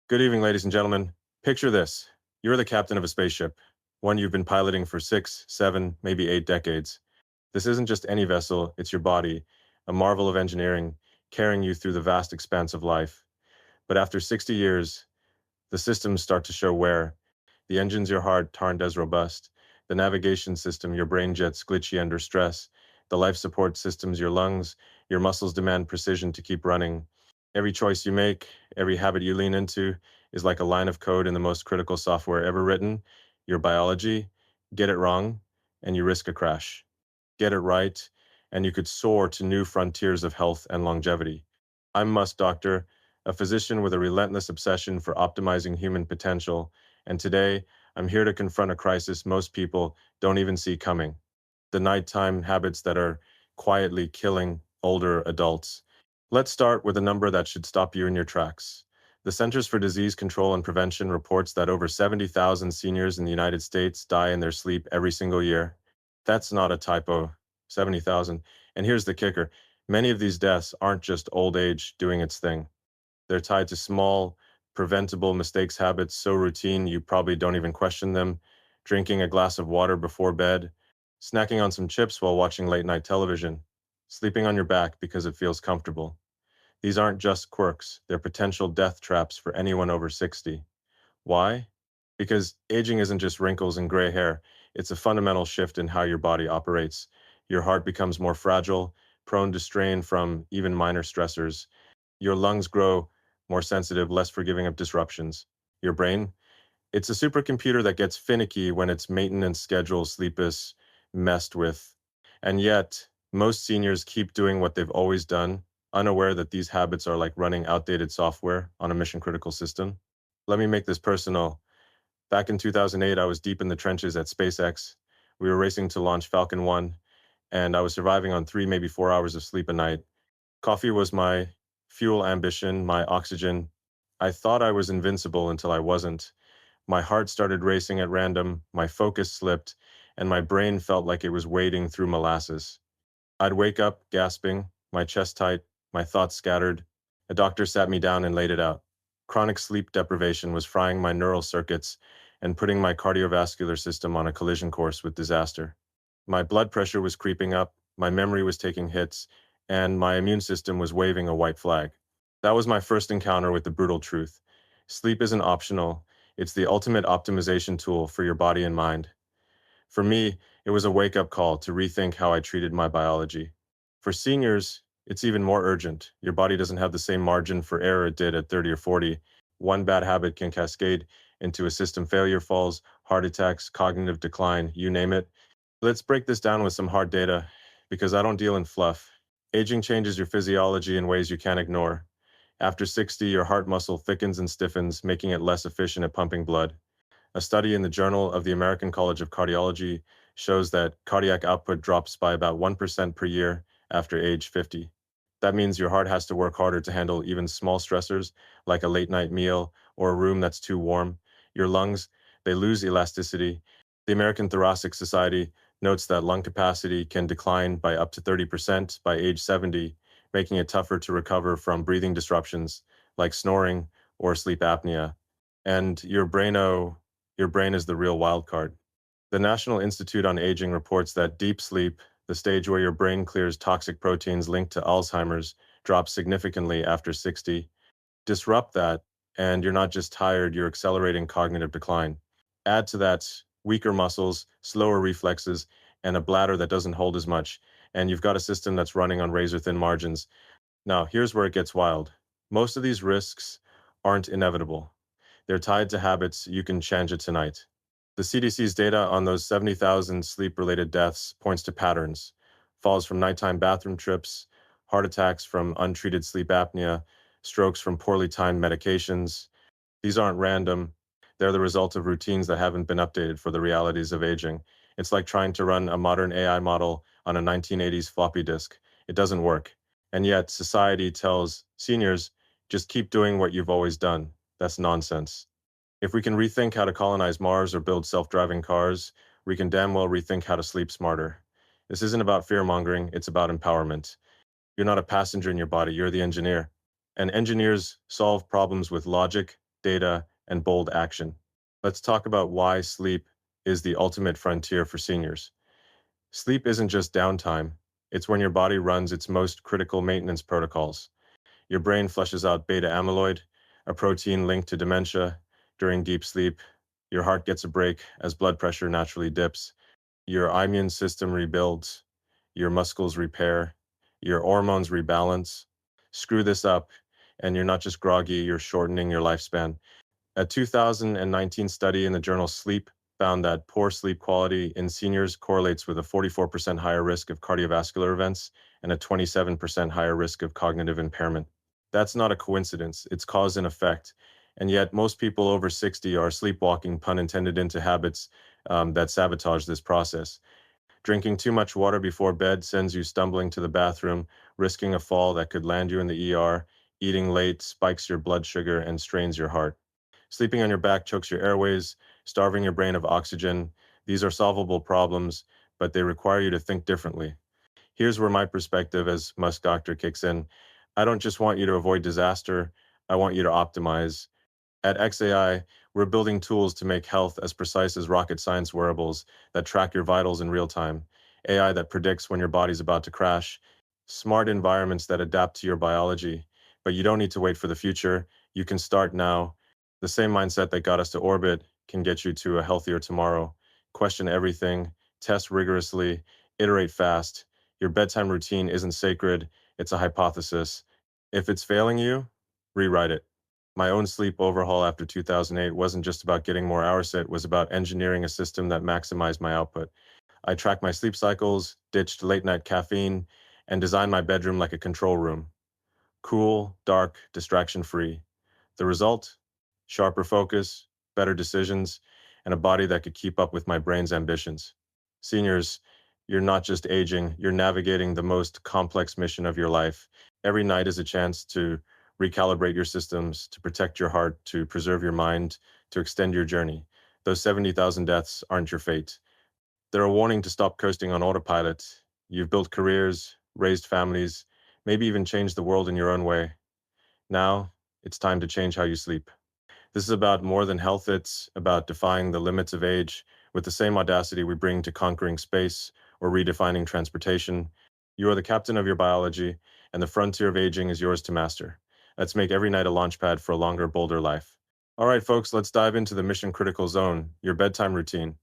Good evening, ladies and gentlemen. Picture this. You're the captain of a spaceship, one you've been piloting for 6, 7, maybe 8 decades. This isn't just any vessel, it's your body, a marvel of engineering, carrying you through the vast expanse of life. But after 60 years, the systems start to show wear. The engines your heart aren't as robust. The navigation system, your brain jets glitchy under stress. The life support systems, your lungs, your muscles demand precision to keep running. Every choice you make, every habit you lean into is like a line of code in the most critical software ever written. Your biology, get it wrong, and you risk a crash. Get it right, and you could soar to new frontiers of health and longevity. I'm Musk Doctor, a physician with a relentless obsession for optimizing human potential, and today I'm here to confront a crisis most people don't even see coming: the nighttime habits that are quietly killing older adults. Let's start with a number that should stop you in your tracks. The Centers for Disease Control and Prevention reports that over 70,000 seniors in the United States die in their sleep every single year. That's not a typo, 70,000. And here's the kicker: many of these deaths aren't just old age doing its thing. They're tied to small, preventable mistakes, habits so routine you probably don't even question them. Drinking a glass of water before bed, snacking on some chips while watching late night television, sleeping on your back because it feels comfortable. These aren't just quirks, they're potential death traps for anyone over 60. Why? Because aging isn't just wrinkles and gray hair, it's a fundamental shift in how your body operates. Your heart becomes more fragile, prone to strain from even minor stressors. Your lungs grow more sensitive, less forgiving of disruptions. Your brain, it's a supercomputer that gets finicky when its maintenance schedule sleep is messed with. And yet, most seniors keep doing what they've always done, unaware that these habits are like running outdated software on a mission critical system. Let me make this personal. Back in 2008, I was deep in the trenches at SpaceX. We were racing to launch Falcon 1, and I was surviving on 3, maybe 4 hours of sleep a night. Coffee was my fuel ambition, my oxygen. I thought I was invincible until I wasn't. My heart started racing at random, my focus slipped, and my brain felt like it was wading through molasses. I'd wake up gasping, my chest tight, my thoughts scattered. A doctor sat me down and laid it out. Chronic sleep deprivation was frying my neural circuits and putting my cardiovascular system on a collision course with disaster. My blood pressure was creeping up, my memory was taking hits, and my immune system was waving a white flag. That was my first encounter with the brutal truth. Sleep isn't optional, it's the ultimate optimization tool for your body and mind. For me, it was a wake up call to rethink how I treated my biology. For seniors, it's even more urgent. Your body doesn't have the same margin for error it did at 30 or 40. One bad habit can cascade into a system failure, falls, heart attacks, cognitive decline, you name it. Let's break this down with some hard data, because I don't deal in fluff. Aging changes your physiology in ways you can't ignore. After 60, your heart muscle thickens and stiffens, making it less efficient at pumping blood. A study in the Journal of the American College of Cardiology shows that cardiac output drops by about 1% per year after age 50. That means your heart has to work harder to handle even small stressors, like a late night meal or a room that's too warm. Your lungs, they lose elasticity. The American Thoracic Society notes that lung capacity can decline by up to 30% by age 70, making it tougher to recover from breathing disruptions like snoring or sleep apnea. And your brain is the real wild card. The National Institute on Aging reports that deep sleep, the stage where your brain clears toxic proteins linked to Alzheimer's, drops significantly after 60. Disrupt that, and you're not just tired, you're accelerating cognitive decline. Add to that weaker muscles, slower reflexes, and a bladder that doesn't hold as much, and you've got a system that's running on razor thin margins. Now, here's where it gets wild. Most of these risks aren't inevitable. They're tied to habits you can change it tonight. The CDC's data on those 70,000 sleep-related deaths points to patterns: falls from nighttime bathroom trips, heart attacks from untreated sleep apnea, strokes from poorly timed medications. These aren't random. They're the result of routines that haven't been updated for the realities of aging. It's like trying to run a modern AI model on a 1980s floppy disk. It doesn't work. And yet, society tells seniors, just keep doing what you've always done. That's nonsense. If we can rethink how to colonize Mars or build self-driving cars, we can damn well rethink how to sleep smarter. This isn't about fear-mongering, it's about empowerment. You're not a passenger in your body, you're the engineer. And engineers solve problems with logic, data, and bold action. Let's talk about why sleep is the ultimate frontier for seniors. Sleep isn't just downtime, it's when your body runs its most critical maintenance protocols. Your brain flushes out beta amyloid, a protein linked to dementia. During deep sleep, your heart gets a break as blood pressure naturally dips. Your immune system rebuilds, your muscles repair, your hormones rebalance. Screw this up, and you're not just groggy, you're shortening your lifespan. A 2019 study in the journal Sleep found that poor sleep quality in seniors correlates with a 44% higher risk of cardiovascular events and a 27% higher risk of cognitive impairment. That's not a coincidence, it's cause and effect. And yet, most people over 60 are sleepwalking, pun intended, into habits that sabotage this process. Drinking too much water before bed sends you stumbling to the bathroom, risking a fall that could land you in the ER. Eating late spikes your blood sugar and strains your heart. Sleeping on your back chokes your airways, starving your brain of oxygen. These are solvable problems, but they require you to think differently. Here's where my perspective as Musk Doctor kicks in. I don't just want you to avoid disaster, I want you to optimize. At XAI, we're building tools to make health as precise as rocket science wearables that track your vitals in real time, AI that predicts when your body's about to crash, smart environments that adapt to your biology. But you don't need to wait for the future. You can start now. The same mindset that got us to orbit can get you to a healthier tomorrow. Question everything, test rigorously, iterate fast. Your bedtime routine isn't sacred, it's a hypothesis. If it's failing you, rewrite it. My own sleep overhaul after 2008 wasn't just about getting more hours, it was about engineering a system that maximized my output. I tracked my sleep cycles, ditched late night caffeine, and designed my bedroom like a control room. Cool, dark, distraction free. The result? Sharper focus, better decisions, and a body that could keep up with my brain's ambitions. Seniors, you're not just aging, you're navigating the most complex mission of your life. Every night is a chance to recalibrate your systems, to protect your heart, to preserve your mind, to extend your journey. Those 70,000 deaths aren't your fate. They're a warning to stop coasting on autopilot. You've built careers, raised families, maybe even changed the world in your own way. Now, it's time to change how you sleep. This is about more than health, it's about defying the limits of age with the same audacity we bring to conquering space or redefining transportation. You are the captain of your biology, and the frontier of aging is yours to master. Let's make every night a launchpad for a longer, bolder life. All right, folks, let's dive into the mission critical zone, your bedtime routine.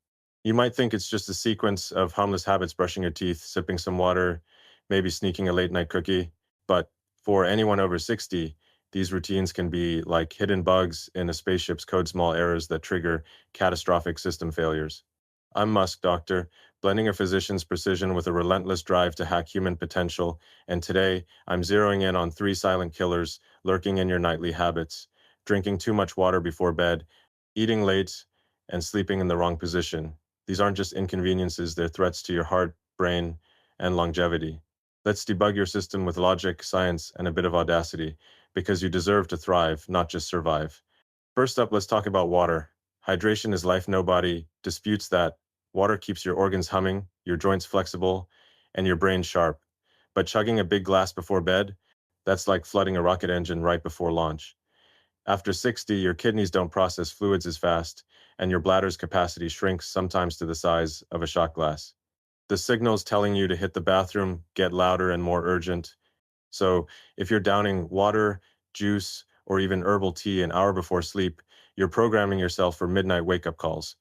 You might think it's just a sequence of harmless habits: brushing your teeth, sipping some water, maybe sneaking a late night cookie. But for anyone over 60, these routines can be like hidden bugs in a spaceship's code, small errors that trigger catastrophic system failures. I'm Musk Doctor, blending a physician's precision with a relentless drive to hack human potential, and today I'm zeroing in on three silent killers lurking in your nightly habits: drinking too much water before bed, eating late, and sleeping in the wrong position. These aren't just inconveniences, they're threats to your heart, brain, and longevity. Let's debug your system with logic, science, and a bit of audacity, because you deserve to thrive, not just survive. First up, let's talk about water. Hydration is life. Nobody disputes that. Water keeps your organs humming, your joints flexible, and your brain sharp. But chugging a big glass before bed, that's like flooding a rocket engine right before launch. After 60, your kidneys don't process fluids as fast, and your bladder's capacity shrinks, sometimes to the size of a shot glass. The signals telling you to hit the bathroom get louder and more urgent. So if you're downing water, juice, or even herbal tea an hour before sleep, you're programming yourself for midnight wake-up calls.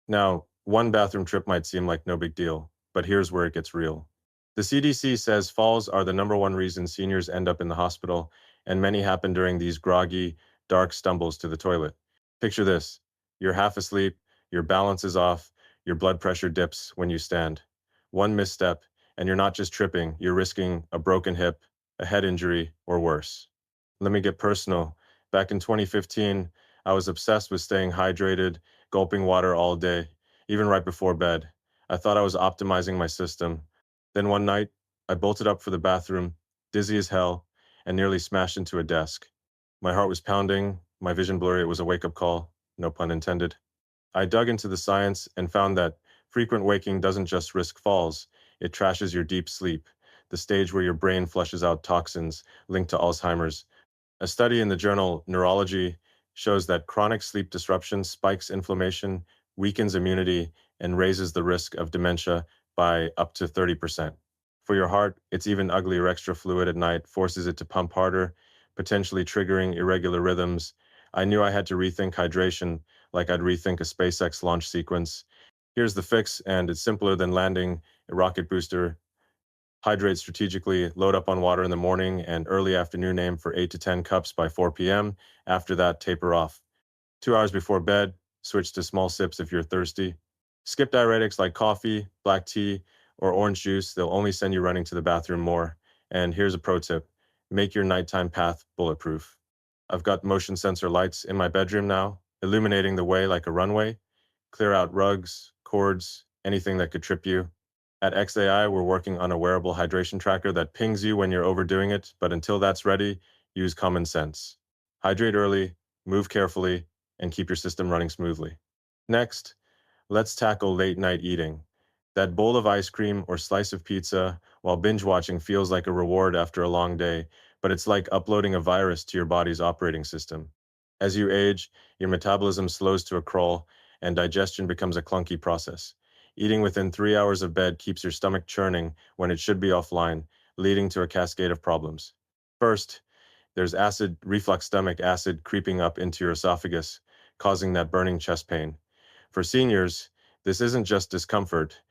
Now, one bathroom trip might seem like no big deal, but here's where it gets real. The CDC says falls are the number one reason seniors end up in the hospital, and many happen during these groggy, dark stumbles to the toilet. Picture this: you're half asleep, your balance is off, your blood pressure dips when you stand. One misstep, and you're not just tripping, you're risking a broken hip, a head injury, or worse. Let me get personal. Back in 2015, I was obsessed with staying hydrated, gulping water all day, even right before bed. I thought I was optimizing my system. Then one night, I bolted up for the bathroom, dizzy as hell, and nearly smashed into a desk. My heart was pounding, my vision blurry. It was a wake-up call, no pun intended. I dug into the science and found that frequent waking doesn't just risk falls, it trashes your deep sleep, the stage where your brain flushes out toxins linked to Alzheimer's. A study in the journal Neurology shows that chronic sleep disruption spikes inflammation, weakens immunity, and raises the risk of dementia by up to 30%. For your heart, it's even uglier. Extra fluid at night forces it to pump harder, potentially triggering irregular rhythms. I knew I had to rethink hydration, like I'd rethink a SpaceX launch sequence. Here's the fix, and it's simpler than landing a rocket booster. Hydrate strategically, load up on water in the morning and early afternoon. Aim for 8 to 10 cups by 4 p.m. After that, taper off. 2 hours before bed, switch to small sips if you're thirsty. Skip diuretics like coffee, black tea, or orange juice. They'll only send you running to the bathroom more. And here's a pro tip: make your nighttime path bulletproof. I've got motion sensor lights in my bedroom now, illuminating the way like a runway. Clear out rugs, cords, anything that could trip you. At XAI, we're working on a wearable hydration tracker that pings you when you're overdoing it, but until that's ready, use common sense. Hydrate early, move carefully, and keep your system running smoothly. Next, let's tackle late night eating. That bowl of ice cream or slice of pizza while binge watching feels like a reward after a long day, but it's like uploading a virus to your body's operating system. As you age, your metabolism slows to a crawl, and digestion becomes a clunky process. Eating within 3 hours of bed keeps your stomach churning when it should be offline, leading to a cascade of problems. First, there's acid reflux, stomach acid creeping up into your esophagus, causing that burning chest pain. For seniors, this isn't just discomfort.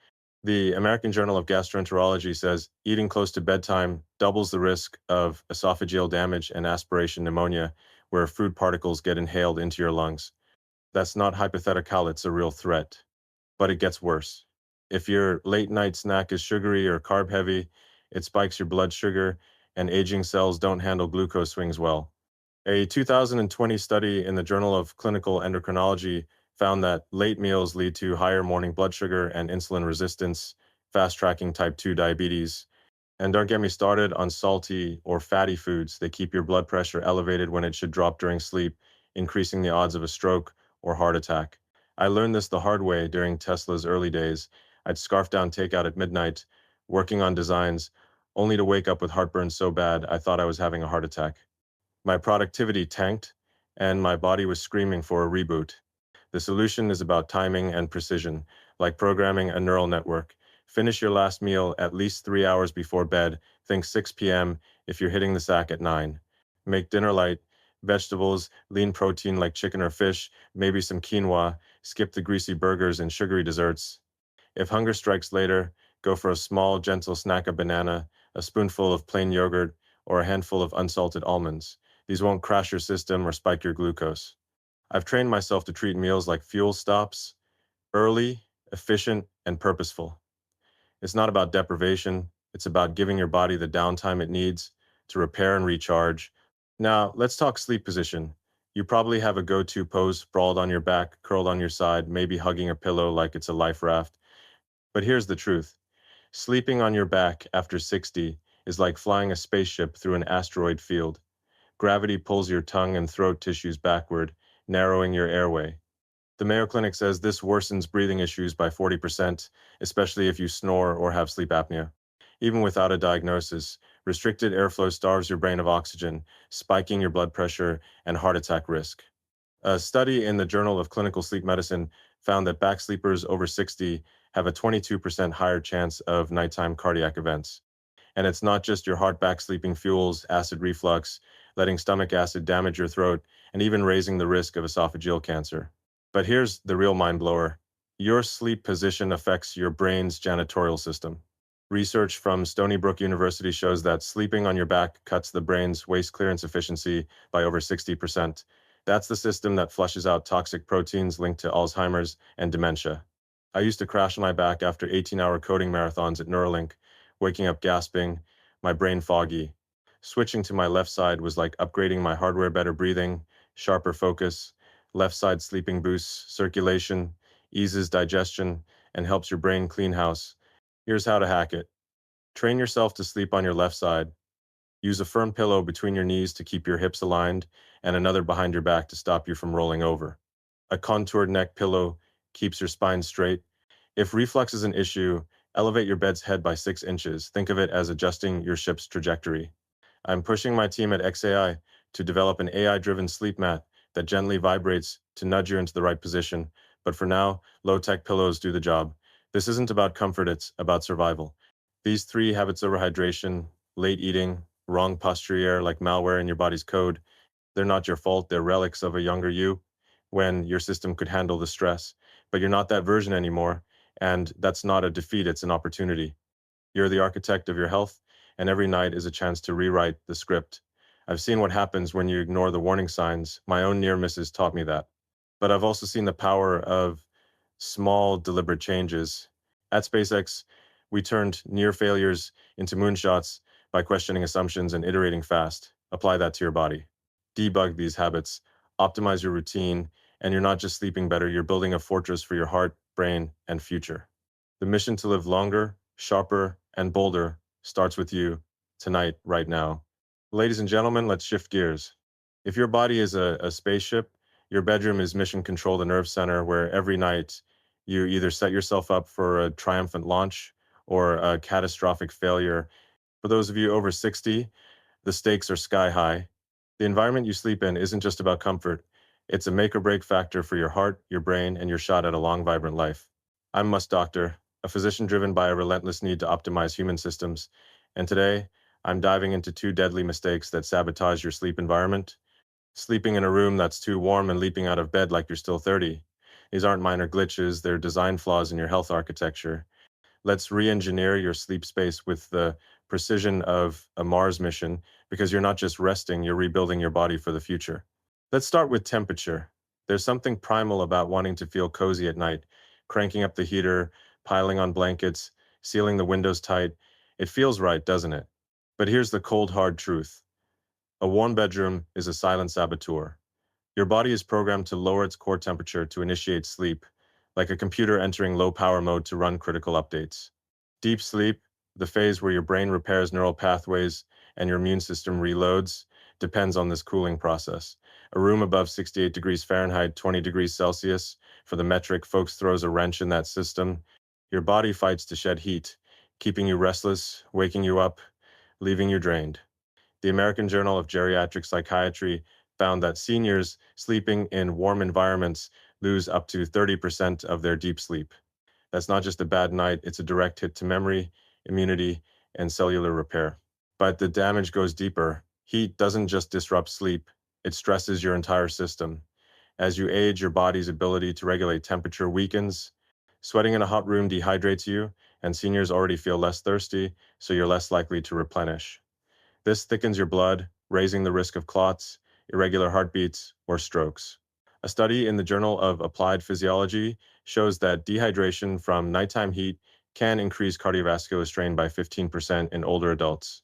The American Journal of Gastroenterology says eating close to bedtime doubles the risk of esophageal damage and aspiration pneumonia, where food particles get inhaled into your lungs. That's not hypothetical, it's a real threat. But it gets worse. If your late night snack is sugary or carb heavy, it spikes your blood sugar, and aging cells don't handle glucose swings well. A 2020 study in the Journal of Clinical Endocrinology found that late meals lead to higher morning blood sugar and insulin resistance, fast-tracking type 2 diabetes. And don't get me started on salty or fatty foods. They keep your blood pressure elevated when it should drop during sleep, increasing the odds of a stroke or heart attack. I learned this the hard way during Tesla's early days. I'd scarf down takeout at midnight, working on designs, only to wake up with heartburn so bad I thought I was having a heart attack. My productivity tanked, and my body was screaming for a reboot. The solution is about timing and precision, like programming a neural network. Finish your last meal at least 3 hours before bed. Think 6 p.m. if you're hitting the sack at 9. Make dinner light, vegetables, lean protein like chicken or fish, maybe some quinoa. Skip the greasy burgers and sugary desserts. If hunger strikes later, go for a small, gentle snack: a banana, a spoonful of plain yogurt, or a handful of unsalted almonds. These won't crash your system or spike your glucose. I've trained myself to treat meals like fuel stops: early, efficient, and purposeful. It's not about deprivation, it's about giving your body the downtime it needs to repair and recharge. Now, let's talk sleep position. You probably have a go-to pose: sprawled on your back, curled on your side, maybe hugging a pillow like it's a life raft. But here's the truth: sleeping on your back after 60 is like flying a spaceship through an asteroid field. Gravity pulls your tongue and throat tissues backward, narrowing your airway. The Mayo Clinic says this worsens breathing issues by 40%, especially if you snore or have sleep apnea. Even without a diagnosis, restricted airflow starves your brain of oxygen, spiking your blood pressure and heart attack risk. A study in the Journal of Clinical Sleep Medicine found that back sleepers over 60 have a 22% higher chance of nighttime cardiac events. And it's not just your heart. Back sleeping fuels acid reflux, letting stomach acid damage your throat, and even raising the risk of esophageal cancer. But here's the real mind blower: your sleep position affects your brain's janitorial system. Research from Stony Brook University shows that sleeping on your back cuts the brain's waste clearance efficiency by over 60%. That's the system that flushes out toxic proteins linked to Alzheimer's and dementia. I used to crash on my back after 18-hour coding marathons at Neuralink, waking up gasping, my brain foggy. Switching to my left side was like upgrading my hardware: better breathing, sharper focus. Left side sleeping boosts circulation, eases digestion, and helps your brain clean house. Here's how to hack it. Train yourself to sleep on your left side. Use a firm pillow between your knees to keep your hips aligned, and another behind your back to stop you from rolling over. A contoured neck pillow keeps your spine straight. If reflux is an issue, elevate your bed's head by 6 inches. Think of it as adjusting your ship's trajectory. I'm pushing my team at XAI to develop an AI-driven sleep mat that gently vibrates to nudge you into the right position. But for now, low-tech pillows do the job. This isn't about comfort, it's about survival. These three habits: overhydration, late eating, wrong posture, like malware in your body's code, they're not your fault. They're relics of a younger you when your system could handle the stress. But you're not that version anymore. And that's not a defeat, it's an opportunity. You're the architect of your health, and every night is a chance to rewrite the script. I've seen what happens when you ignore the warning signs. My own near misses taught me that. But I've also seen the power of small, deliberate changes. At SpaceX, we turned near failures into moonshots by questioning assumptions and iterating fast. Apply that to your body. Debug these habits, optimize your routine, and you're not just sleeping better, you're building a fortress for your heart, brain, and future. The mission to live longer, sharper, and bolder starts with you tonight, right now. Ladies and gentlemen, let's shift gears. If your body is a spaceship, your bedroom is mission control, the nerve center, where every night you either set yourself up for a triumphant launch or a catastrophic failure. For those of you over 60, the stakes are sky high. The environment you sleep in isn't just about comfort, it's a make or break factor for your heart, your brain, and your shot at a long, vibrant life. I'm Musk Doctor, a physician driven by a relentless need to optimize human systems, and today I'm diving into two deadly mistakes that sabotage your sleep environment: sleeping in a room that's too warm and leaping out of bed like you're still 30. These aren't minor glitches, they're design flaws in your health architecture. Let's re-engineer your sleep space with the precision of a Mars mission, because you're not just resting, you're rebuilding your body for the future. Let's start with temperature. There's something primal about wanting to feel cozy at night, cranking up the heater, piling on blankets, sealing the windows tight. It feels right, doesn't it? But here's the cold, hard truth. A warm bedroom is a silent saboteur. Your body is programmed to lower its core temperature to initiate sleep, like a computer entering low power mode to run critical updates. Deep sleep, the phase where your brain repairs neural pathways and your immune system reloads, depends on this cooling process. A room above 68 degrees Fahrenheit, 20 degrees Celsius, for the metric folks, throws a wrench in that system. Your body fights to shed heat, keeping you restless, waking you up, leaving you drained. The American Journal of Geriatric Psychiatry found that seniors sleeping in warm environments lose up to 30% of their deep sleep. That's not just a bad night, it's a direct hit to memory, immunity, and cellular repair. But the damage goes deeper. Heat doesn't just disrupt sleep, it stresses your entire system. As you age, your body's ability to regulate temperature weakens. Sweating in a hot room dehydrates you, and seniors already feel less thirsty, so you're less likely to replenish. This thickens your blood, raising the risk of clots, irregular heartbeats, or strokes. A study in the Journal of Applied Physiology shows that dehydration from nighttime heat can increase cardiovascular strain by 15% in older adults.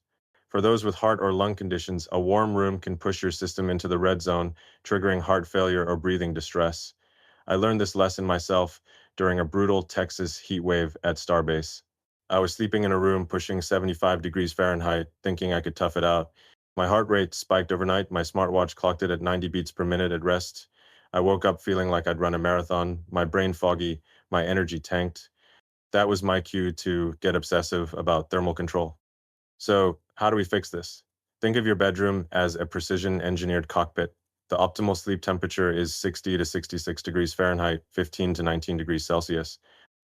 For those with heart or lung conditions, a warm room can push your system into the red zone, triggering heart failure or breathing distress. I learned this lesson myself during a brutal Texas heat wave at Starbase. I was sleeping in a room pushing 75 degrees Fahrenheit, thinking I could tough it out. My heart rate spiked overnight. My smartwatch clocked it at 90 beats per minute at rest. I woke up feeling like I'd run a marathon, my brain foggy, my energy tanked. That was my cue to get obsessive about thermal control. So, how do we fix this? Think of your bedroom as a precision engineered cockpit. The optimal sleep temperature is 60 to 66 degrees Fahrenheit, 15 to 19 degrees Celsius.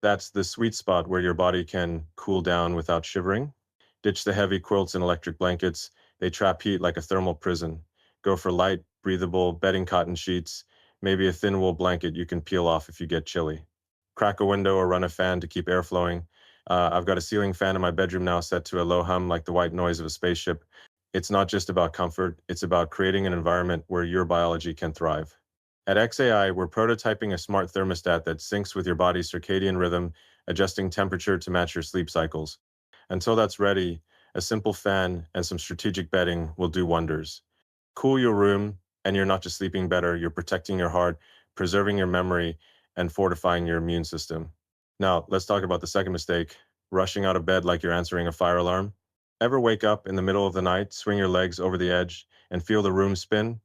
That's the sweet spot where your body can cool down without shivering. Ditch the heavy quilts and electric blankets. They trap heat like a thermal prison. Go for light, breathable bedding cotton sheets, maybe a thin wool blanket you can peel off if you get chilly. Crack a window or run a fan to keep air flowing. I've got a ceiling fan in my bedroom now set to a low hum like the white noise of a spaceship. It's not just about comfort, it's about creating an environment where your biology can thrive. At XAI, we're prototyping a smart thermostat that syncs with your body's circadian rhythm, adjusting temperature to match your sleep cycles. Until that's ready, a simple fan and some strategic bedding will do wonders. Cool your room, and you're not just sleeping better, you're protecting your heart, preserving your memory, and fortifying your immune system. Now, let's talk about the second mistake: rushing out of bed like you're answering a fire alarm. Ever wake up in the middle of the night, swing your legs over the edge, and feel the room spin?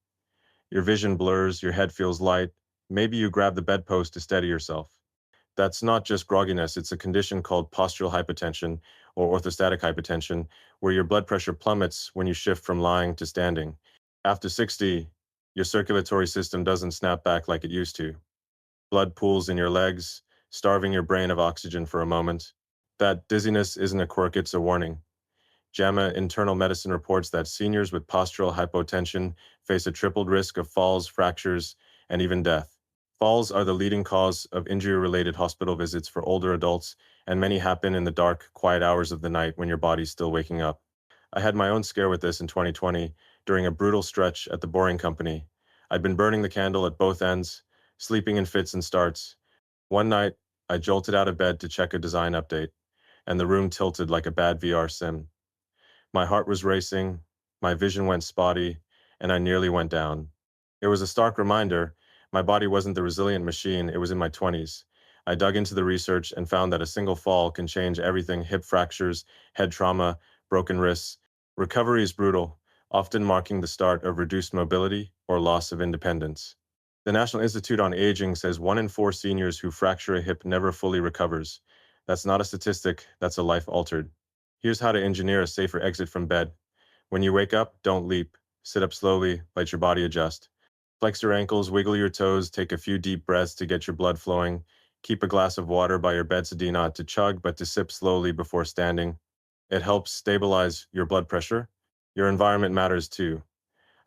Your vision blurs, your head feels light. Maybe you grab the bedpost to steady yourself. That's not just grogginess, it's a condition called postural hypotension or orthostatic hypotension, where your blood pressure plummets when you shift from lying to standing. After 60, Your circulatory system doesn't snap back like it used to. Blood pools in your legs, starving your brain of oxygen for a moment. That dizziness isn't a quirk, it's a warning. JAMA Internal Medicine reports that seniors with postural hypotension face a tripled risk of falls, fractures, and even death. Falls are the leading cause of injury-related hospital visits for older adults, and many happen in the dark, quiet hours of the night when your body's still waking up. I had my own scare with this in 2020 during a brutal stretch at the Boring Company. I'd been burning the candle at both ends, sleeping in fits and starts. One night, I jolted out of bed to check a design update, and the room tilted like a bad VR sim. My heart was racing, my vision went spotty, and I nearly went down. It was a stark reminder my body wasn't the resilient machine it was in my 20s. I dug into the research and found that a single fall can change everything: hip fractures, head trauma, broken wrists. Recovery is brutal, often marking the start of reduced mobility or loss of independence. The National Institute on Aging says 1 in 4 seniors who fracture a hip never fully recovers. That's not a statistic, that's a life altered. Here's how to engineer a safer exit from bed. When you wake up, don't leap. Sit up slowly, let your body adjust. Flex your ankles, wiggle your toes, take a few deep breaths to get your blood flowing. Keep a glass of water by your bedside, not to chug, but to sip slowly before standing. It helps stabilize your blood pressure. Your environment matters too.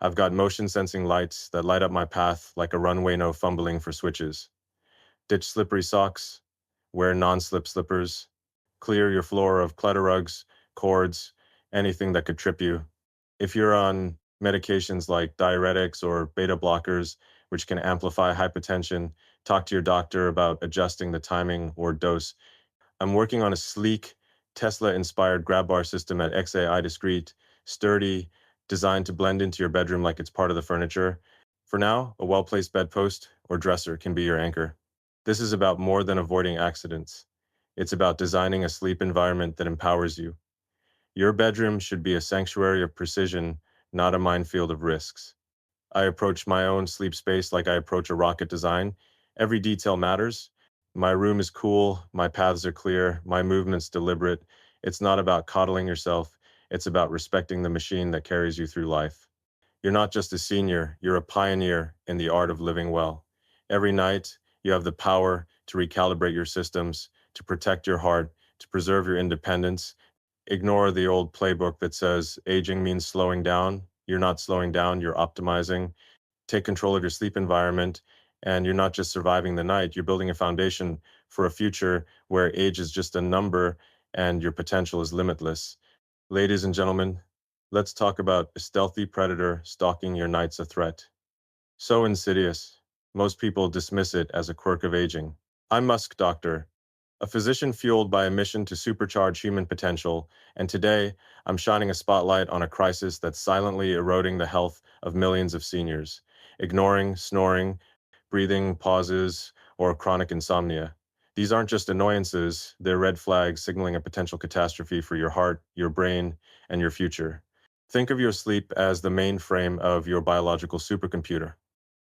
I've got motion sensing lights that light up my path like a runway, no fumbling for switches. Ditch slippery socks. Wear non-slip slippers. Clear your floor of clutter rugs, cords, anything that could trip you. If you're on medications like diuretics or beta blockers, which can amplify hypertension, talk to your doctor about adjusting the timing or dose. I'm working on a sleek, Tesla-inspired grab bar system at XAI Discreet, sturdy, designed to blend into your bedroom like it's part of the furniture. For now, a well-placed bedpost or dresser can be your anchor. This is about more than avoiding accidents. It's about designing a sleep environment that empowers you. Your bedroom should be a sanctuary of precision, not a minefield of risks. I approach my own sleep space like I approach a rocket design. Every detail matters. My room is cool, my paths are clear, my movements deliberate. It's not about coddling yourself, it's about respecting the machine that carries you through life. You're not just a senior, you're a pioneer in the art of living well. Every night, you have the power to recalibrate your systems, to protect your heart, to preserve your independence. Ignore the old playbook that says aging means slowing down. You're not slowing down, you're optimizing. Take control of your sleep environment, and you're not just surviving the night, you're building a foundation for a future where age is just a number and your potential is limitless. Ladies and gentlemen, let's talk about a stealthy predator stalking your nights, a threat. So insidious, most people dismiss it as a quirk of aging. I'm Musk Doctor, a physician fueled by a mission to supercharge human potential, and today I'm shining a spotlight on a crisis that's silently eroding the health of millions of seniors, ignoring, snoring, breathing pauses, or chronic insomnia. These aren't just annoyances, they're red flags signaling a potential catastrophe for your heart, your brain, and your future. Think of your sleep as the mainframe of your biological supercomputer.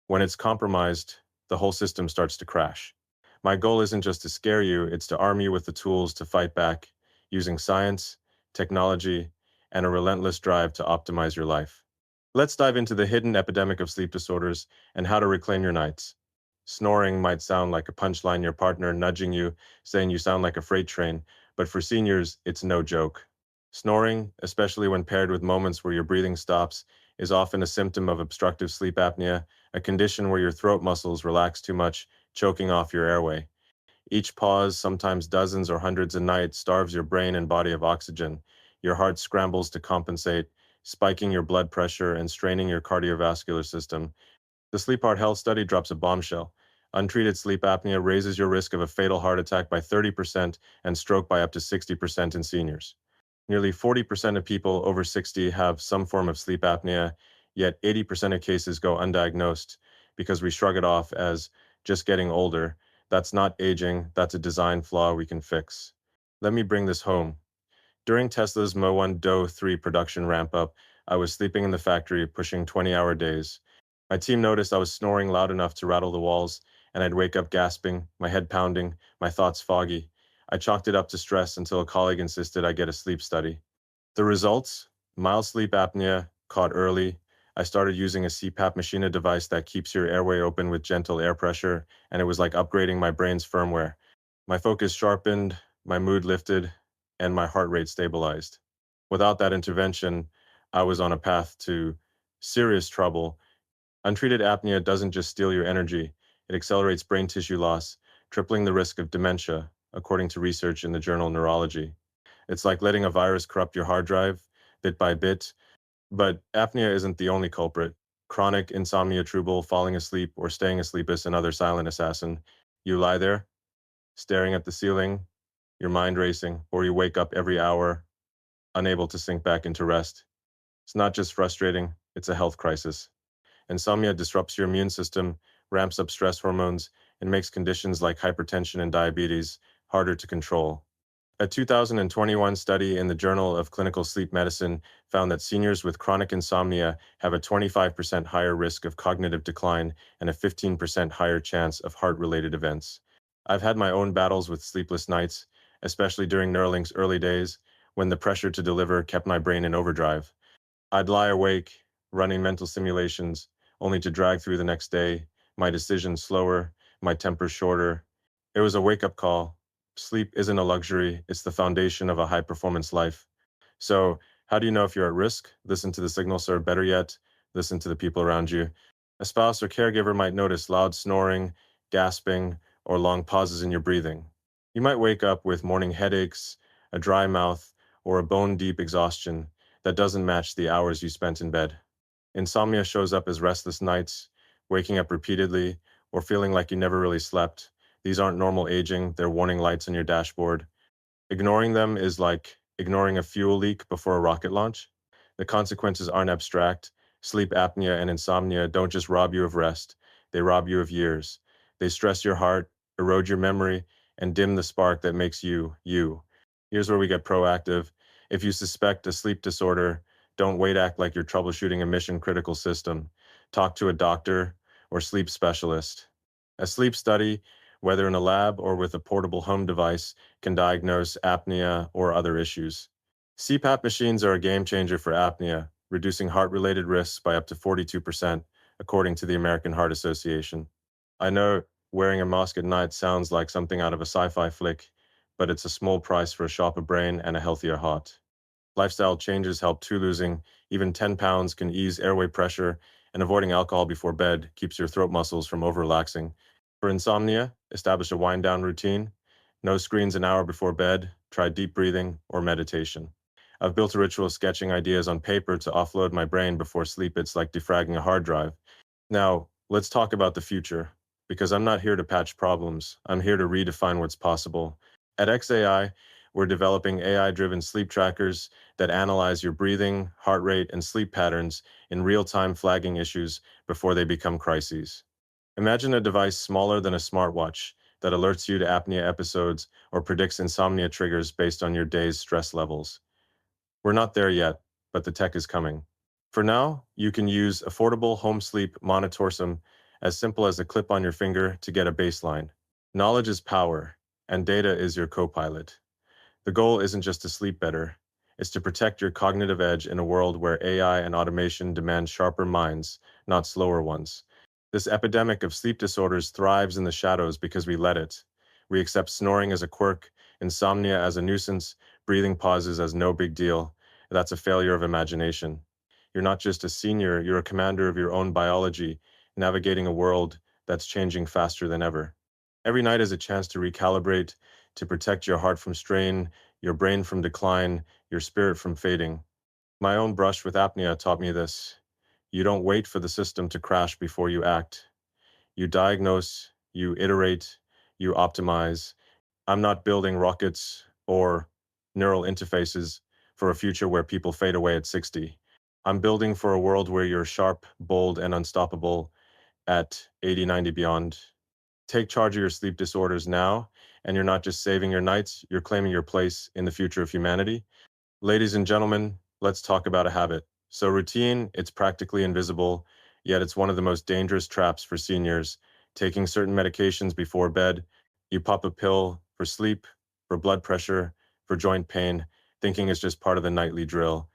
When it's compromised, the whole system starts to crash. My goal isn't just to scare you, it's to arm you with the tools to fight back using science, technology, and a relentless drive to optimize your life. Let's dive into the hidden epidemic of sleep disorders and how to reclaim your nights. Snoring might sound like a punchline, your partner nudging you, saying you sound like a freight train, but for seniors, it's no joke. Snoring, especially when paired with moments where your breathing stops, is often a symptom of obstructive sleep apnea, a condition where your throat muscles relax too much, choking off your airway. Each pause, sometimes dozens or hundreds a night, starves your brain and body of oxygen. Your heart scrambles to compensate, spiking your blood pressure and straining your cardiovascular system. The Sleep Heart Health Study drops a bombshell. Untreated sleep apnea raises your risk of a fatal heart attack by 30% and stroke by up to 60% in seniors. Nearly 40% of people over 60 have some form of sleep apnea, yet 80% of cases go undiagnosed because we shrug it off as just getting older. That's not aging, that's a design flaw we can fix. Let me bring this home. During Tesla's Model 1 Do 3 production ramp-up, I was sleeping in the factory, pushing 20-hour days. My team noticed I was snoring loud enough to rattle the walls, and I'd wake up gasping, my head pounding, my thoughts foggy. I chalked it up to stress until a colleague insisted I get a sleep study. The results? Mild sleep apnea, caught early, I started using a CPAP machine, a device that keeps your airway open with gentle air pressure, and it was like upgrading my brain's firmware. My focus sharpened, my mood lifted, and my heart rate stabilized. Without that intervention, I was on a path to serious trouble. Untreated apnea doesn't just steal your energy, it accelerates brain tissue loss, tripling the risk of dementia, according to research in the journal Neurology. It's like letting a virus corrupt your hard drive bit by bit, but apnea isn't the only culprit. Chronic insomnia, trouble falling asleep or staying asleep is another silent assassin. You lie there, staring at the ceiling, your mind racing, or you wake up every hour, unable to sink back into rest. It's not just frustrating, it's a health crisis. Insomnia disrupts your immune system, ramps up stress hormones, and makes conditions like hypertension and diabetes harder to control. A 2021 study in the Journal of Clinical Sleep Medicine found that seniors with chronic insomnia have a 25% higher risk of cognitive decline and a 15% higher chance of heart-related events. I've had my own battles with sleepless nights, especially during Neuralink's early days, when the pressure to deliver kept my brain in overdrive. I'd lie awake, running mental simulations, only to drag through the next day, my decisions slower, my temper shorter. It was a wake-up call. Sleep isn't a luxury, it's the foundation of a high-performance life. So, how do you know if you're at risk? Listen to the signals, or better yet, listen to the people around you. A spouse or caregiver might notice loud snoring, gasping, or long pauses in your breathing. You might wake up with morning headaches, a dry mouth, or a bone-deep exhaustion that doesn't match the hours you spent in bed. Insomnia shows up as restless nights, waking up repeatedly, or feeling like you never really slept. These aren't normal aging, they're warning lights on your dashboard. Ignoring them is like ignoring a fuel leak before a rocket launch. The consequences aren't abstract. Sleep apnea and insomnia don't just rob you of rest, they rob you of years. They stress your heart, erode your memory, and dim the spark that makes you, you. Here's where we get proactive. If you suspect a sleep disorder, don't wait, act like you're troubleshooting a mission critical system. Talk to a doctor or sleep specialist. A sleep study, whether in a lab or with a portable home device, can diagnose apnea or other issues. CPAP machines are a game changer for apnea, reducing heart-related risks by up to 42%, according to the American Heart Association. I know wearing a mask at night sounds like something out of a sci-fi flick, but it's a small price for a sharper brain and a healthier heart. Lifestyle changes help too. Losing even 10 pounds can ease airway pressure, and avoiding alcohol before bed keeps your throat muscles from over-relaxing. For insomnia, establish a wind-down routine. No screens an hour before bed. Try deep breathing or meditation. I've built a ritual sketching ideas on paper to offload my brain before sleep. It's like defragging a hard drive. Now, let's talk about the future, because I'm not here to patch problems. I'm here to redefine what's possible. At XAI, we're developing AI-driven sleep trackers that analyze your breathing, heart rate, and sleep patterns in real time, flagging issues before they become crises. Imagine a device smaller than a smartwatch that alerts you to apnea episodes or predicts insomnia triggers based on your day's stress levels. We're not there yet, but the tech is coming. For now, you can use affordable home sleep monitorsum, as simple as a clip on your finger to get a baseline. Knowledge is power, and data is your co-pilot. The goal isn't just to sleep better, it's to protect your cognitive edge in a world where AI and automation demand sharper minds, not slower ones. This epidemic of sleep disorders thrives in the shadows because we let it. We accept snoring as a quirk, insomnia as a nuisance, breathing pauses as no big deal. That's a failure of imagination. You're not just a senior, you're a commander of your own biology, navigating a world that's changing faster than ever. Every night is a chance to recalibrate, to protect your heart from strain, your brain from decline, your spirit from fading. My own brush with apnea taught me this. You don't wait for the system to crash before you act. You diagnose, you iterate, you optimize. I'm not building rockets or neural interfaces for a future where people fade away at 60. I'm building for a world where you're sharp, bold, and unstoppable at 80, 90 beyond. Take charge of your sleep disorders now, and you're not just saving your nights, you're claiming your place in the future of humanity. Ladies and gentlemen, let's talk about a habit. So routine, it's practically invisible, yet it's one of the most dangerous traps for seniors. Taking certain medications before bed, you pop a pill for sleep, for blood pressure, for joint pain, thinking it's just part of the nightly drill.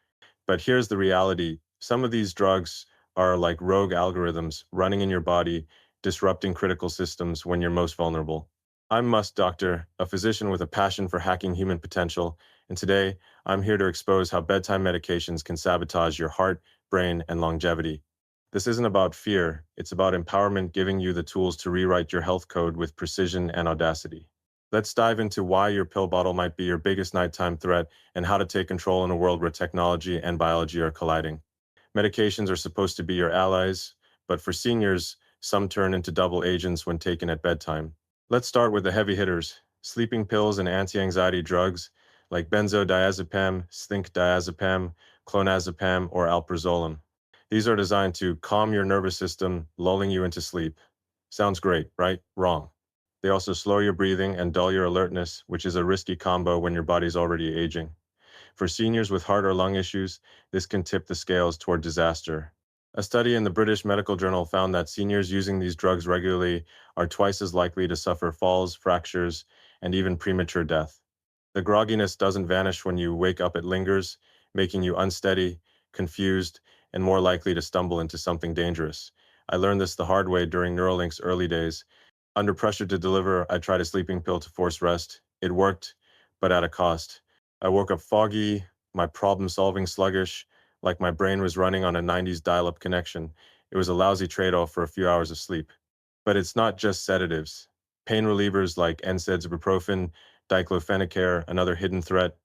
But here's the reality. Some of these drugs are like rogue algorithms running in your body, disrupting critical systems when you're most vulnerable. I'm Musk Doctor, a physician with a passion for hacking human potential, and today I'm here to expose how bedtime medications can sabotage your heart, brain, and longevity. This isn't about fear, it's about empowerment, giving you the tools to rewrite your health code with precision and audacity. Let's dive into why your pill bottle might be your biggest nighttime threat and how to take control in a world where technology and biology are colliding. Medications are supposed to be your allies, but for seniors, some turn into double agents when taken at bedtime. Let's start with the heavy hitters, sleeping pills and anti-anxiety drugs like benzodiazepam, diazepam, clonazepam, or alprazolam. These are designed to calm your nervous system, lulling you into sleep. Sounds great, right? Wrong. They also slow your breathing and dull your alertness, which is a risky combo when your body's already aging. For seniors with heart or lung issues, this can tip the scales toward disaster. A study in the British Medical Journal found that seniors using these drugs regularly are twice as likely to suffer falls, fractures, and even premature death. The grogginess doesn't vanish when you wake up, it lingers, making you unsteady, confused, and more likely to stumble into something dangerous. I learned this the hard way during Neuralink's early days. Under pressure to deliver, I tried a sleeping pill to force rest. It worked, but at a cost. I woke up foggy, my problem-solving sluggish, like my brain was running on a 90s dial-up connection. It was a lousy trade-off for a few hours of sleep. But it's not just sedatives. Pain relievers like NSAIDs, ibuprofen, diclofenac, another hidden threat.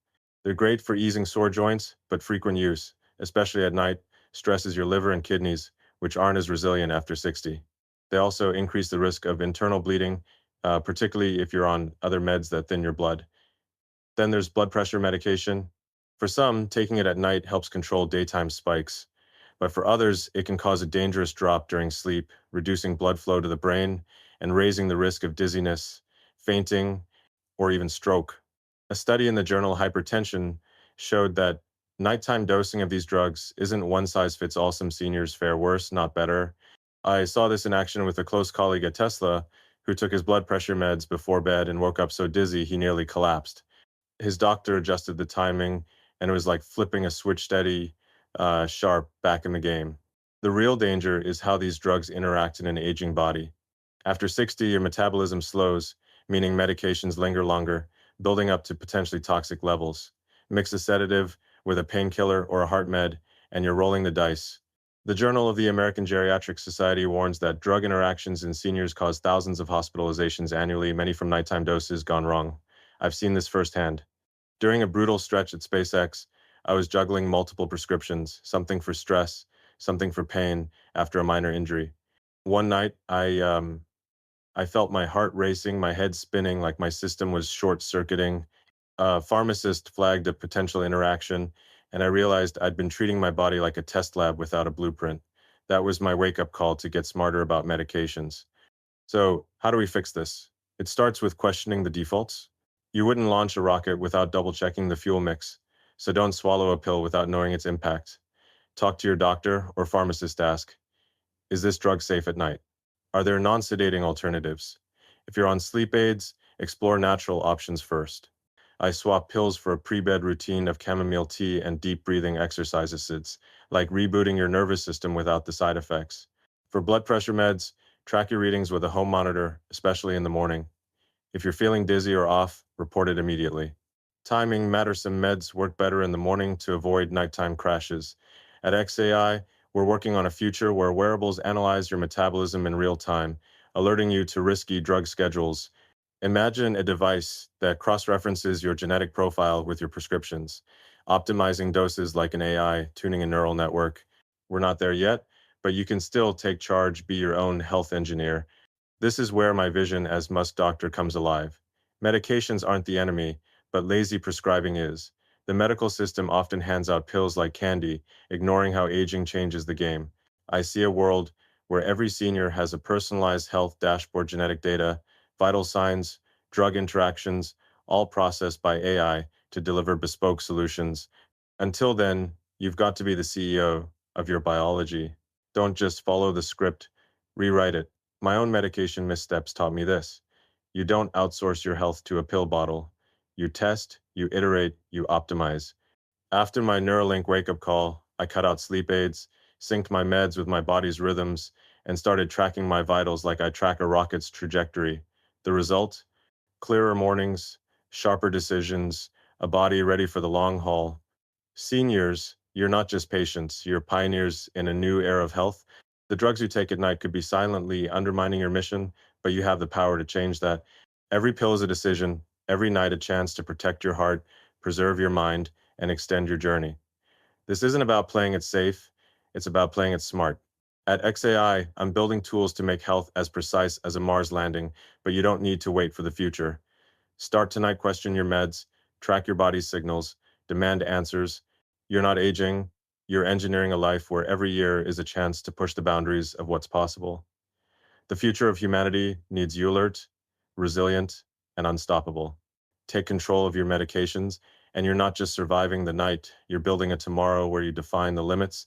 They're great for easing sore joints, but frequent use, especially at night, stresses your liver and kidneys, which aren't as resilient after 60. They also increase the risk of internal bleeding, particularly if you're on other meds that thin your blood. Then there's blood pressure medication. For some, taking it at night helps control daytime spikes, but for others, it can cause a dangerous drop during sleep, reducing blood flow to the brain and raising the risk of dizziness, fainting, or even stroke. A study in the journal Hypertension showed that nighttime dosing of these drugs isn't one size fits all. Some seniors fare worse, not better. I saw this in action with a close colleague at Tesla who took his blood pressure meds before bed and woke up so dizzy he nearly collapsed. His doctor adjusted the timing, and it was like flipping a switch steady, sharp back in the game. The real danger is how these drugs interact in an aging body. After 60, your metabolism slows, meaning medications linger longer, building up to potentially toxic levels. Mix a sedative with a painkiller or a heart med, and you're rolling the dice. The Journal of the American Geriatric Society warns that drug interactions in seniors cause thousands of hospitalizations annually, many from nighttime doses gone wrong. I've seen this firsthand. During a brutal stretch at SpaceX, I was juggling multiple prescriptions, something for stress, something for pain after a minor injury. One night, I felt my heart racing, my head spinning like my system was short-circuiting. A pharmacist flagged a potential interaction, and I realized I'd been treating my body like a test lab without a blueprint. That was my wake-up call to get smarter about medications. So, how do we fix this? It starts with questioning the defaults. You wouldn't launch a rocket without double-checking the fuel mix, so don't swallow a pill without knowing its impact. Talk to your doctor or pharmacist, ask, is this drug safe at night? Are there non-sedating alternatives? If you're on sleep aids, explore natural options first. I swap pills for a pre-bed routine of chamomile tea and deep breathing exercises, like rebooting your nervous system without the side effects. For blood pressure meds, track your readings with a home monitor, especially in the morning. If you're feeling dizzy or off, report it immediately. Timing matters. Some meds work better in the morning to avoid nighttime crashes. At XAI, we're working on a future where wearables analyze your metabolism in real time, alerting you to risky drug schedules. Imagine a device that cross-references your genetic profile with your prescriptions, optimizing doses like an AI, tuning a neural network. We're not there yet, but you can still take charge, be your own health engineer. This is where my vision as Musk Doctor comes alive. Medications aren't the enemy, but lazy prescribing is. The medical system often hands out pills like candy, ignoring how aging changes the game. I see a world where every senior has a personalized health dashboard, genetic data, vital signs, drug interactions, all processed by AI to deliver bespoke solutions. Until then, you've got to be the CEO of your biology. Don't just follow the script, rewrite it. My own medication missteps taught me this. You don't outsource your health to a pill bottle. You test, you iterate, you optimize. After my Neuralink wake-up call, I cut out sleep aids, synced my meds with my body's rhythms, and started tracking my vitals like I track a rocket's trajectory. The result? Clearer mornings, sharper decisions, a body ready for the long haul. Seniors, you're not just patients, you're pioneers in a new era of health. The drugs you take at night could be silently undermining your mission, but you have the power to change that. Every pill is a decision, every night a chance to protect your heart, preserve your mind, and extend your journey. This isn't about playing it safe, it's about playing it smart. At XAI, I'm building tools to make health as precise as a Mars landing, but you don't need to wait for the future. Start tonight, question your meds, track your body's signals, demand answers. You're not aging, you're engineering a life where every year is a chance to push the boundaries of what's possible. The future of humanity needs you alert, resilient, and unstoppable. Take control of your medications, and you're not just surviving the night, you're building a tomorrow where you define the limits